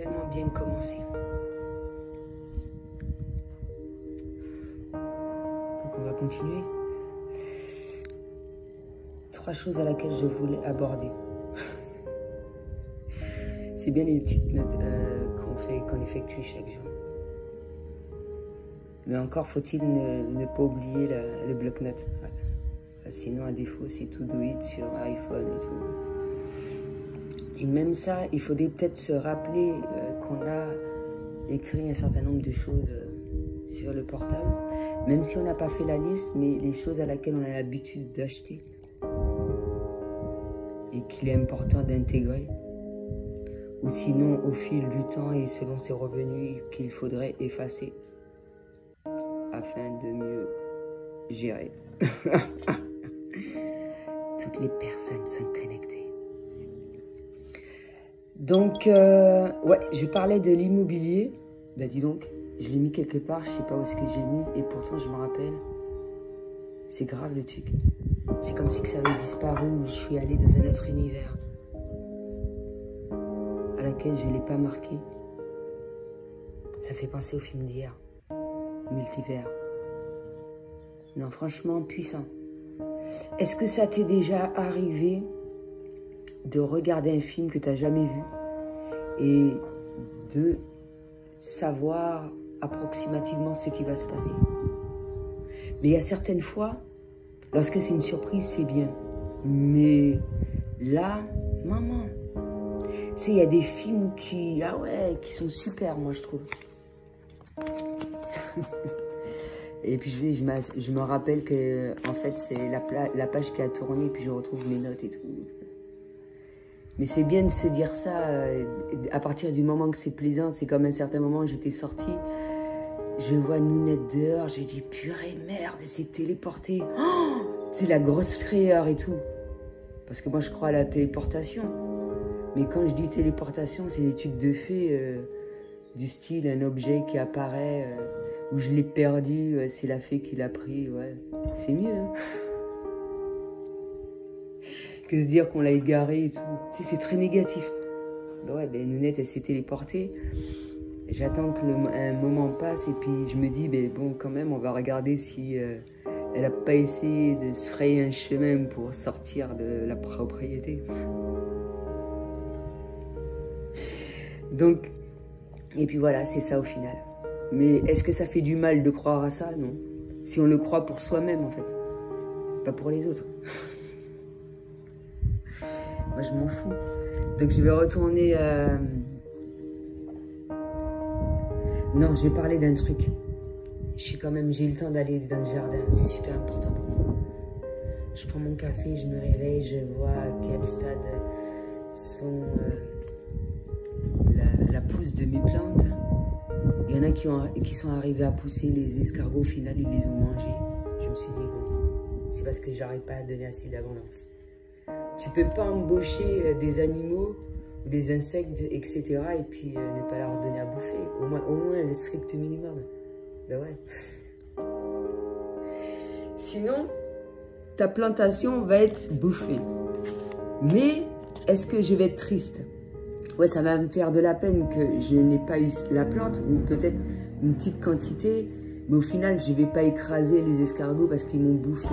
tellement bien commencé. Donc on va continuer. 3 choses à laquelle je voulais aborder. C'est bien les petites notes qu'on effectue chaque jour. Mais encore faut-il ne pas oublier le bloc-notes. Ouais. Sinon, à défaut, c'est tout do it sur iPhone et tout. Et même ça, il faudrait peut-être se rappeler qu'on a écrit un certain nombre de choses sur le portable. Même si on n'a pas fait la liste, mais les choses à laquelle on a l'habitude d'acheter. Et qu'il est important d'intégrer. Ou sinon, au fil du temps et selon ses revenus, qu'il faudrait effacer. Afin de mieux gérer. Toutes les personnes sont connectées. Donc, ouais, je parlais de l'immobilier. Ben dis donc, je l'ai mis quelque part, je sais pas où est-ce que j'ai mis, et pourtant je me rappelle. C'est grave le truc. C'est comme si que ça avait disparu ou je suis allée dans un autre univers à laquelle je ne l'ai pas marqué. Ça fait penser au film d'hier. Multivers. Non, franchement, puissant. Est-ce que ça t'est déjà arrivé de regarder un film que tu n'as jamais vu et de savoir approximativement ce qui va se passer? Mais il y a certaines fois, lorsque c'est une surprise, c'est bien. Mais là, maman, tu sais, il y a des films qui, ah ouais, qui sont super, moi, je trouve. Et puis je me rappelle que en fait c'est la page qui a tourné, puis je retrouve mes notes et tout. Mais c'est bien de se dire ça à partir du moment que c'est plaisant. C'est comme à un certain moment j'étais sortie, je vois Nounette dehors, je dis purée merde, elle s'est téléportée. Oh, c'est la grosse frayeur et tout. Parce que moi je crois à la téléportation. Mais quand je dis téléportation, c'est des trucs de fées du style un objet qui apparaît. Où je l'ai perdu, c'est la fée qui l'a pris, ouais. C'est mieux, hein, que de dire qu'on l'a égaré et tout. Tu sais, c'est très négatif. Ben ouais, ben Nounette, elle s'est téléportée. J'attends que un moment passe et puis je me dis, ben bon, quand même, on va regarder si elle n'a pas essayé de se frayer un chemin pour sortir de la propriété. Donc, et puis voilà, c'est ça au final. Mais est-ce que ça fait du mal de croire à ça? Non. Si on le croit pour soi-même, en fait. Pas pour les autres. Moi, je m'en fous. Donc, je vais retourner... Non, je vais parler d'un truc. J'ai eu le temps d'aller dans le jardin. C'est super important pour moi. Je prends mon café, je me réveille, je vois à quel stade sont la pousse de mes plantes. Il y en a qui sont arrivés à pousser les escargots, au final ils les ont mangés. Je me suis dit, bon, c'est parce que j'arrive pas à donner assez d'abondance. Tu peux pas embaucher des animaux, des insectes, etc. et puis ne pas leur donner à bouffer. Au moins le strict minimum. Ben ouais. Sinon, ta plantation va être bouffée. Mais, est-ce que je vais être triste? Ouais, ça va me faire de la peine que je n'ai pas eu la plante, ou peut-être une petite quantité, mais au final, je ne vais pas écraser les escargots parce qu'ils m'ont bouffé.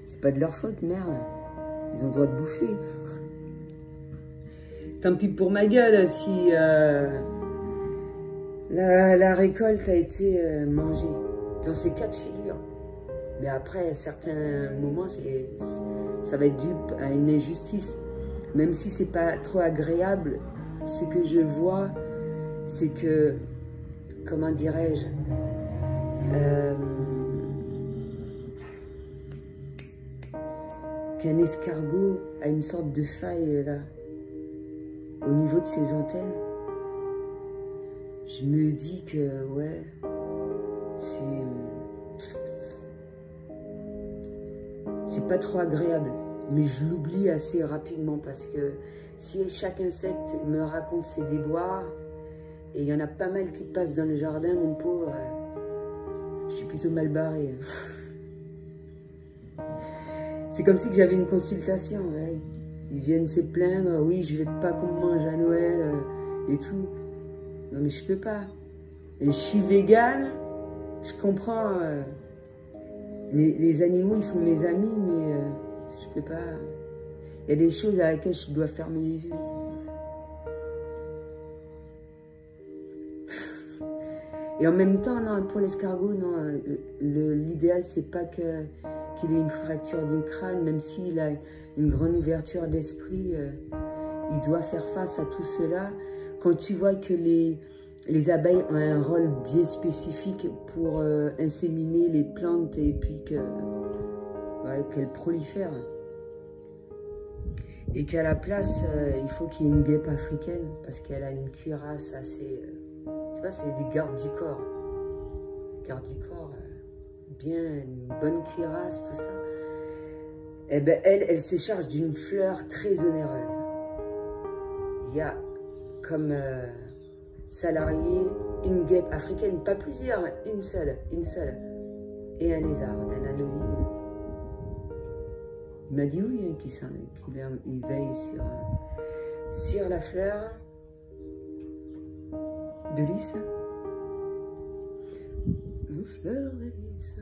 C'est pas de leur faute, merde. Ils ont le droit de bouffer. Tant pis pour ma gueule si la récolte a été mangée. Dans ces cas de figure. Mais après, à certains moments, ça va être dû à une injustice. Même si c'est pas trop agréable, ce que je vois, c'est que, comment dirais-je, qu'un escargot a une sorte de faille là, au niveau de ses antennes. Je me dis que, ouais, c'est pas trop agréable. Mais je l'oublie assez rapidement parce que si chaque insecte me raconte ses déboires, et il y en a pas mal qui passent dans le jardin, mon pauvre, je suis plutôt mal barré. C'est comme si j'avais une consultation. Ouais. Ils viennent se plaindre, oui, je veux pas qu'on me mange à Noël, et tout. Non mais je peux pas. Et je suis végane, je comprends. Mais les animaux, ils sont mes amis, mais je peux pas. Il y a des choses à laquelle je dois fermer les yeux. Et en même temps, non, pour l'escargot, non, l'idéal, c'est pas qu'il ait une fracture du crâne, même s'il a une grande ouverture d'esprit, il doit faire face à tout cela. Quand tu vois que les abeilles ont un rôle bien spécifique pour inséminer les plantes et puis qu'elles prolifèrent. Et qu'à la place, il faut qu'il y ait une guêpe africaine, parce qu'elle a une cuirasse assez... tu vois, c'est des gardes du corps. Gardes du corps, bien, une bonne cuirasse, tout ça. Eh ben, elle se charge d'une fleur très onéreuse. Il y a comme salarié une guêpe africaine, pas plusieurs, une seule. Et un lézard, un anolis. Il m'a dit oui, hein, qu'il veille sur la fleur de lys. Nos fleurs de lys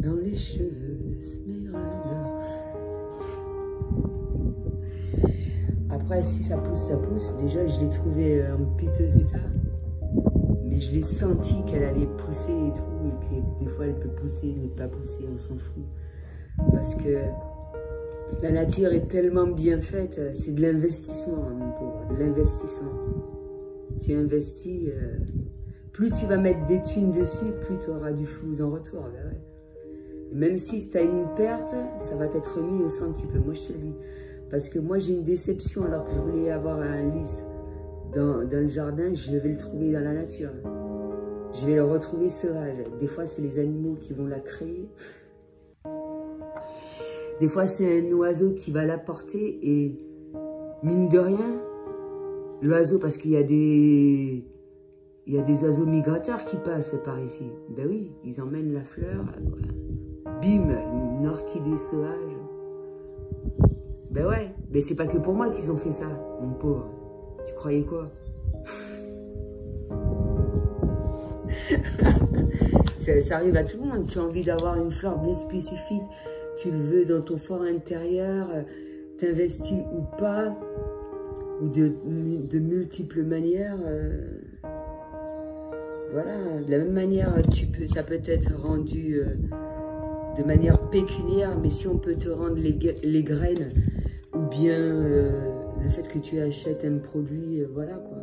dans les cheveux d'Esmeralda. Après, si ça pousse, ça pousse. Déjà, je l'ai trouvée en piteux état. Mais je l'ai senti qu'elle allait pousser et tout. Et puis, des fois, elle peut pousser, ne pas pousser, on s'en fout. Parce que la nature est tellement bien faite, c'est de l'investissement, mon pauvre, de l'investissement. Tu investis, plus tu vas mettre des thunes dessus, plus tu auras du flou en retour. Ben ouais. Même si tu as une perte, ça va t'être remis au centuple. Moi, je te le dis. Parce que moi, j'ai une déception, alors que je voulais avoir un lys dans le jardin, je vais le trouver dans la nature. Je vais le retrouver sauvage. Des fois, c'est les animaux qui vont la créer. Des fois, c'est un oiseau qui va l'apporter et, mine de rien, l'oiseau, parce qu'il y a des oiseaux migrateurs qui passent par ici. Ben oui, ils emmènent la fleur, bim, une orchidée sauvage. Ben ouais, mais c'est pas que pour moi qu'ils ont fait ça, mon pauvre. Tu croyais quoi? Ça arrive à tout le monde. Tu as envie d'avoir une fleur bien spécifique, tu le veux dans ton fort intérieur, t'investis ou pas, ou de multiples manières. Voilà, de la même manière, ça peut être rendu de manière pécuniaire, mais si on peut te rendre les graines, ou bien le fait que tu achètes un produit, voilà quoi.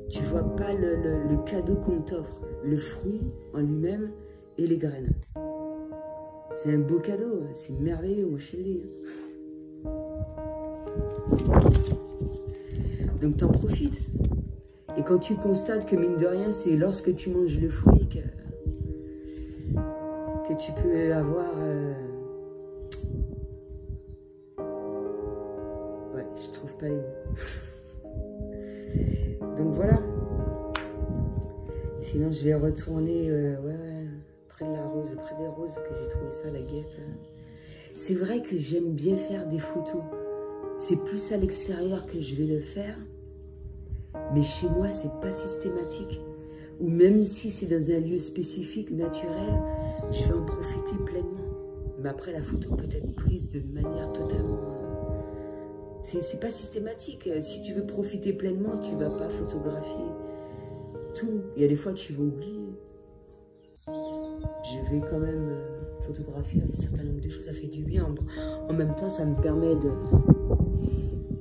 Tu vois pas le cadeau qu'on t'offre, le fruit en lui-même et les graines. C'est un beau cadeau, c'est merveilleux, moi je te le dis. Donc t'en profites. Et quand tu constates que mine de rien, c'est lorsque tu manges le fruit que tu peux avoir... Ouais, je trouve pas les mots. Donc voilà. Sinon, je vais retourner près de la rose, près des roses, que j'ai trouvé ça, la guêpe. C'est vrai que j'aime bien faire des photos. C'est plus à l'extérieur que je vais le faire. Mais chez moi, c'est pas systématique. Ou même si c'est dans un lieu spécifique, naturel, je vais en profiter pleinement. Mais après, la photo peut être prise de manière totalement... C'est pas systématique. Si tu veux profiter pleinement, tu vas pas photographier tout. Il y a des fois, tu vas oublier. Je vais quand même photographier un certain nombre de choses. Ça fait du bien. En même temps, ça me permet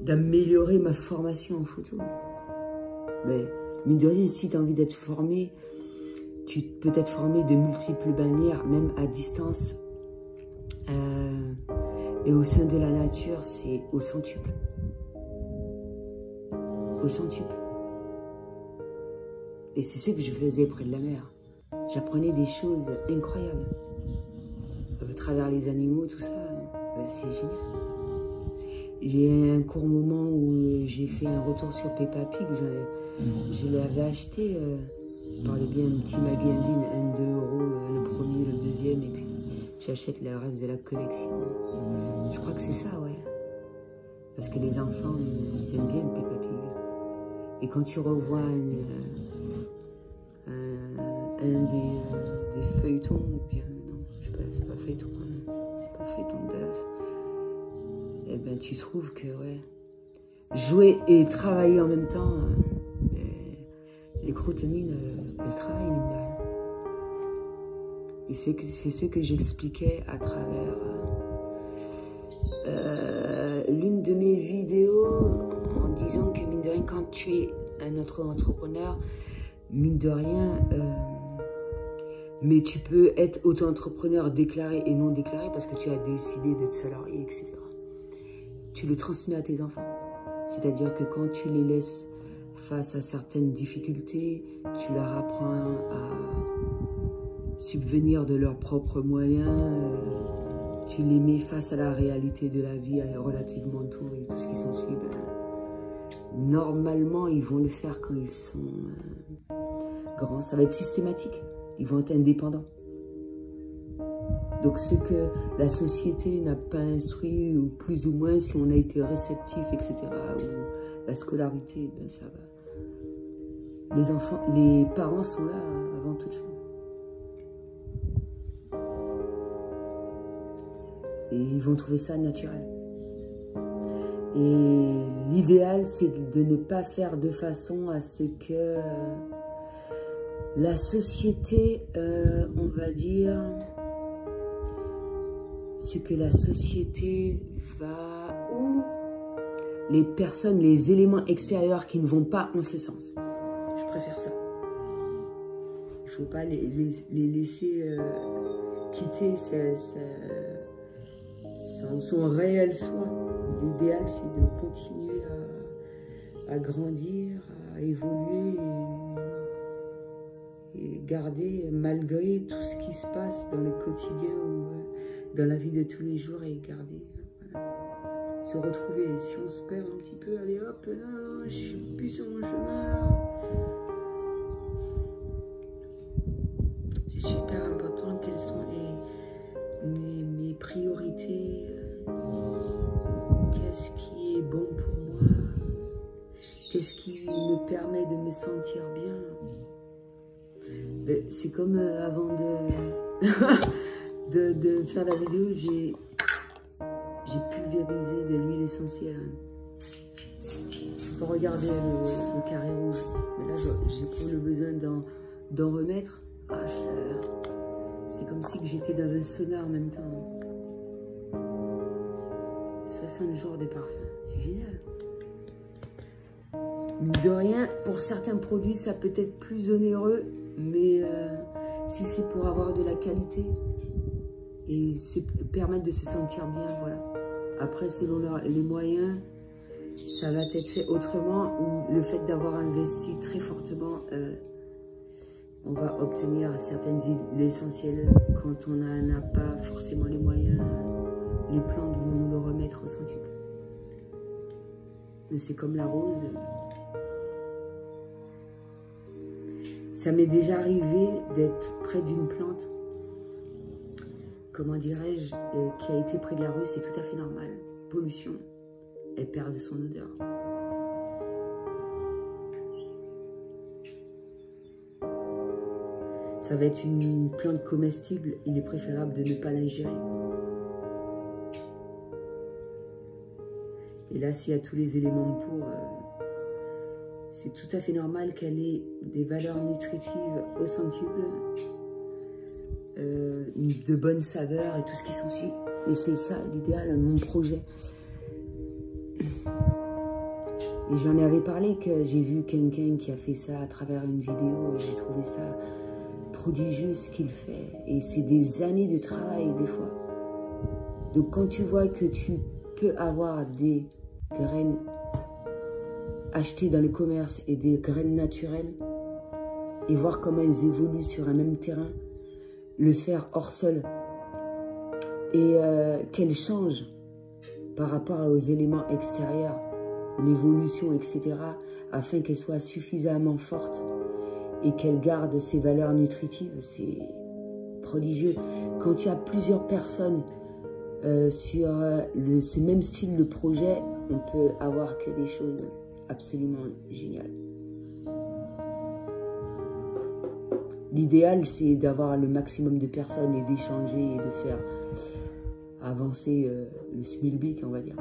d'améliorer ma formation en photo. Mais mine de rien, si tu as envie d'être formé, tu peux être formé de multiples manières, même à distance. Et au sein de la nature, c'est au centuple. Au centuple. Et c'est ce que je faisais près de la mer. J'apprenais des choses incroyables. À travers les animaux, tout ça, c'est génial. J'ai un court moment où j'ai fait un retour sur Peppa Pig. Je l'avais acheté par le biais d'un petit magazine, 1-2 €, le premier, le deuxième, et puis j'achète le reste de la collection. Je crois que c'est ça, ouais. Parce que les enfants, ils aiment bien le Peppa Pig. Et quand tu revois un des feuilletons, ou bien, non, je sais pas, c'est pas feuilleton, c'est pas feuilleton d'As, eh ben tu trouves que, ouais, jouer et travailler en même temps, les croûte-mines, elles travaillent, mine de rien. Et c'est ce que j'expliquais à travers l'une de mes vidéos, en disant que, mine de rien, quand tu es un autre entrepreneur, mine de rien, mais tu peux être auto-entrepreneur déclaré et non déclaré parce que tu as décidé d'être salarié, etc. Tu le transmets à tes enfants. C'est-à-dire que quand tu les laisses face à certaines difficultés, tu leur apprends à subvenir de leurs propres moyens, tu les mets face à la réalité de la vie, relativement tout et tout ce qui s'ensuit. Normalement, ils vont le faire quand ils sont grands. Ça va être systématique. Ils vont être indépendants. Donc, ce que la société n'a pas instruit, ou plus ou moins, si on a été réceptif, etc., ou la scolarité, ben ça va. Les enfants, les parents sont là avant toute chose. Et ils vont trouver ça naturel. Et l'idéal, c'est de ne pas faire de façon à ce que la société, on va dire, c'est que la société va, ou les personnes, les éléments extérieurs qui ne vont pas en ce sens. Je préfère ça. Il ne faut pas les laisser quitter son réel soi. L'idéal, c'est de continuer à grandir, à évoluer et garder, malgré tout ce qui se passe dans le quotidien ou dans la vie de tous les jours, et garder, voilà, se retrouver. Et si on se perd un petit peu, allez hop, là, je suis plus sur mon chemin, là. C'est super important. Quelles sont mes priorités? Qu'est-ce qui est bon pour moi? Qu'est-ce qui me permet de me sentir bien? Ben, c'est comme avant de faire la vidéo, j'ai pulvérisé de l'huile essentielle. Faut regarder le carré rouge. Mais là, j'ai le besoin d'en remettre. Ah, c'est comme si j'étais dans un sauna en même temps. 60 jours de parfum, c'est génial. Mine de rien, pour certains produits, ça peut être plus onéreux, mais si c'est pour avoir de la qualité et permettre de se sentir bien, voilà. Après, selon les moyens, ça va être fait autrement, ou le fait d'avoir investi très fortement, on va obtenir certaines huiles essentielles. Quand on n'a pas forcément les moyens, les plantes vont nous le remettre au centuple. Mais c'est comme la rose. Ça m'est déjà arrivé d'être près d'une plante, comment dirais-je, qui a été près de la rue, c'est tout à fait normal. Pollution, elle perd de son odeur. Ça va être une plante comestible, il est préférable de ne pas l'ingérer. Et là, s'il y a tous les éléments pour, c'est tout à fait normal qu'elle ait des valeurs nutritives au centuple, de bonnes saveurs et tout ce qui s'ensuit. Et c'est ça l'idéal, mon projet. Et j'en avais parlé, que j'ai vu quelqu'un qui a fait ça à travers une vidéo, et j'ai trouvé ça prodigieux ce qu'il fait. Et c'est des années de travail des fois. Donc quand tu vois que tu peux avoir des graines achetées dans le commerce et des graines naturelles, et voir comment elles évoluent sur un même terrain, le faire hors sol, et qu'elles changent par rapport aux éléments extérieurs, l'évolution, etc., afin qu'elles soient suffisamment fortes et qu'elles gardent ses valeurs nutritives, c'est prodigieux. Quand tu as plusieurs personnes sur ce même style de projet, on peut avoir que des choses absolument géniales. L'idéal, c'est d'avoir le maximum de personnes et d'échanger et de faire avancer le schmilblick, on va dire.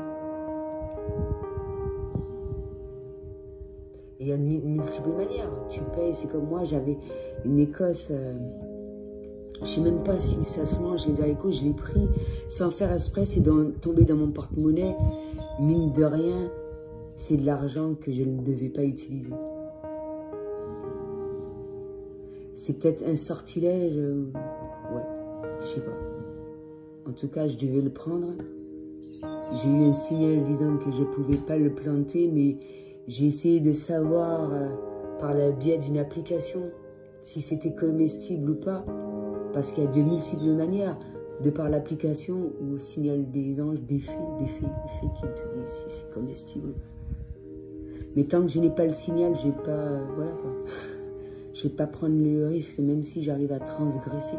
Et il y a de multiples manières. Tu payes, c'est comme moi, j'avais une Écosse, je ne sais même pas si ça se mange, les haricots, je l'ai pris sans faire exprès, c'est tombé dans mon porte-monnaie. Mine de rien, c'est de l'argent que je ne devais pas utiliser. C'est peut-être un sortilège, ouais, je sais pas. En tout cas, je devais le prendre. J'ai eu un signal disant que je ne pouvais pas le planter, mais j'ai essayé de savoir par le biais d'une application si c'était comestible ou pas, parce qu'il y a de multiples manières, de par l'application ou au signal des anges, des fées qui te disent si c'est comestible ou pas. Mais tant que je n'ai pas le signal, je vais pas, voilà quoi. Je vais pas prendre le risque, même si j'arrive à transgresser.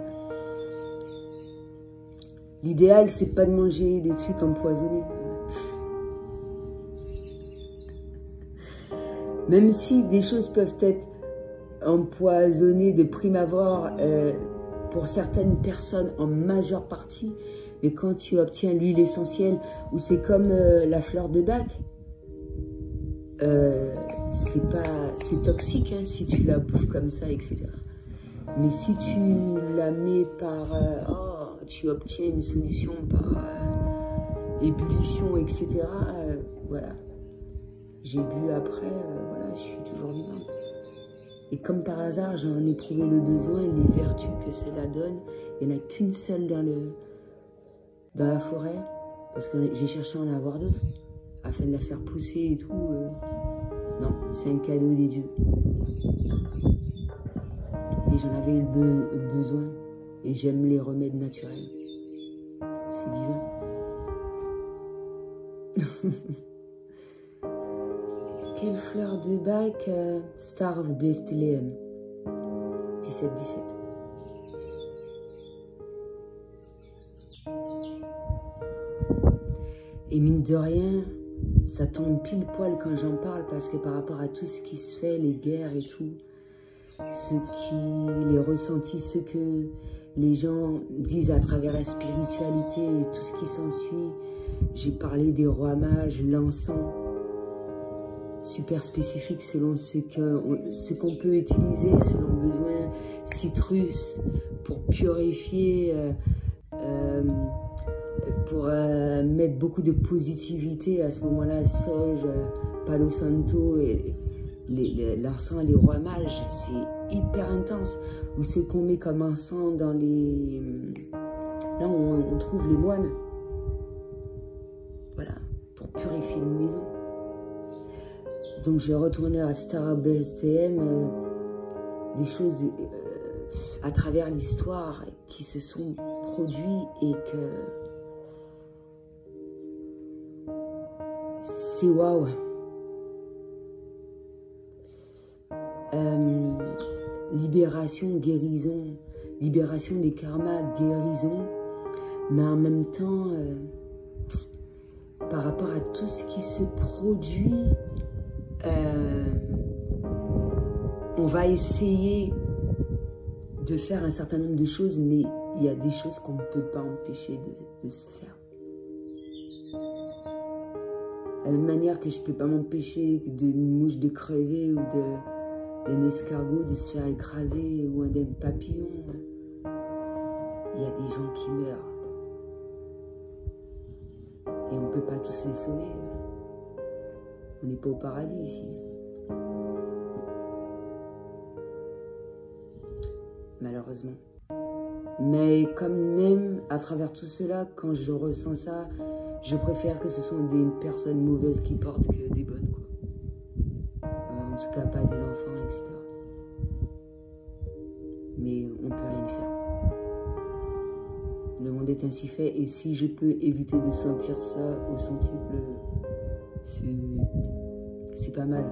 L'idéal, c'est pas de manger des trucs empoisonnés. Même si des choses peuvent être empoisonnées de prime abord pour certaines personnes en majeure partie, mais quand tu obtiens l'huile essentielle, ou c'est comme la fleur de bac, c'est toxique hein, si tu la bouffes comme ça, etc. Mais si tu la mets par, tu obtiens une solution par ébullition, etc. Voilà. J'ai bu après, voilà, je suis toujours vivante. Et comme par hasard, j'en ai éprouvé le besoin et les vertus que cela donne. Il n'y en a qu'une seule dans la forêt, parce que j'ai cherché à en avoir d'autres, afin de la faire pousser et tout. Non, c'est un cadeau des dieux. Et j'en avais eu besoin, et j'aime les remèdes naturels. C'est divin. Quelle fleur de bac, Star of Bethlehem, 17-17. Et mine de rien, ça tombe pile poil quand j'en parle, parce que par rapport à tout ce qui se fait, les guerres et tout, les ressentis, ce que les gens disent à travers la spiritualité et tout ce qui s'ensuit, j'ai parlé des rois mages, l'encens, super spécifique selon ce qu'on peut utiliser, selon besoin, citrus, pour purifier, pour mettre beaucoup de positivité à ce moment-là, sauge, palo santo, et l'encens, les rois mages, c'est hyper intense. Ou ce qu'on met comme encens dans les... Là, on trouve les moines. Voilà, pour purifier une maison. Donc, je retournais à Star of Bethlehem, des choses à travers l'histoire qui se sont produites et que c'est waouh. Libération, guérison, libération des karmas, guérison, mais en même temps, par rapport à tout ce qui se produit, on va essayer de faire un certain nombre de choses, mais il y a des choses qu'on ne peut pas empêcher de se faire. De la même manière que je ne peux pas m'empêcher d'une mouche de crever ou d'un escargot de se faire écraser ou d'un papillon. Il y a des gens qui meurent. Et on ne peut pas tous les sauver. On n'est pas au paradis ici. Malheureusement. Mais quand même, à travers tout cela, quand je ressens ça, je préfère que ce sont des personnes mauvaises qui portent que des bonnes, quoi. En tout cas, pas des enfants, etc. Mais on ne peut rien faire. Le monde est ainsi fait, et si je peux éviter de sentir ça au centuple, c'est pas mal.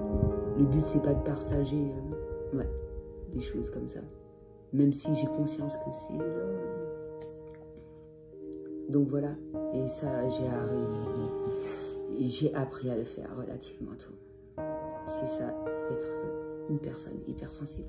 Le but, c'est pas de partager ouais, des choses comme ça. Même si j'ai conscience que c'est là. Donc voilà, et ça, j'ai appris à le faire relativement tôt. C'est ça, être une personne hypersensible.